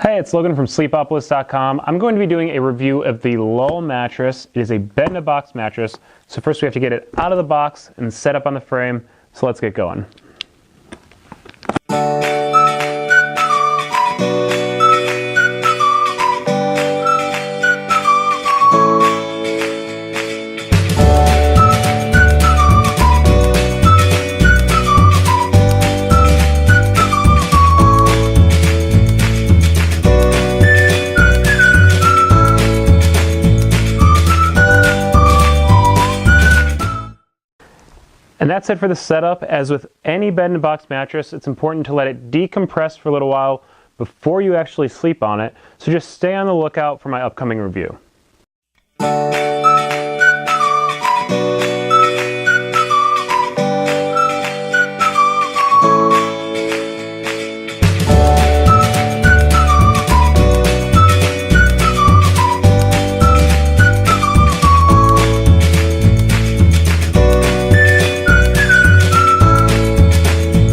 Hey, it's Logan from Sleepopolis.com. I'm going to be doing a review of the Lull mattress. It is a bed-in-a-box mattress. So first we have to get it out of the box and set up on the frame. So let's get going. And that's it for the setup. As with any bed-in-a-box mattress, it's important to let it decompress for a little while before you actually sleep on it. So just stay on the lookout for my upcoming review.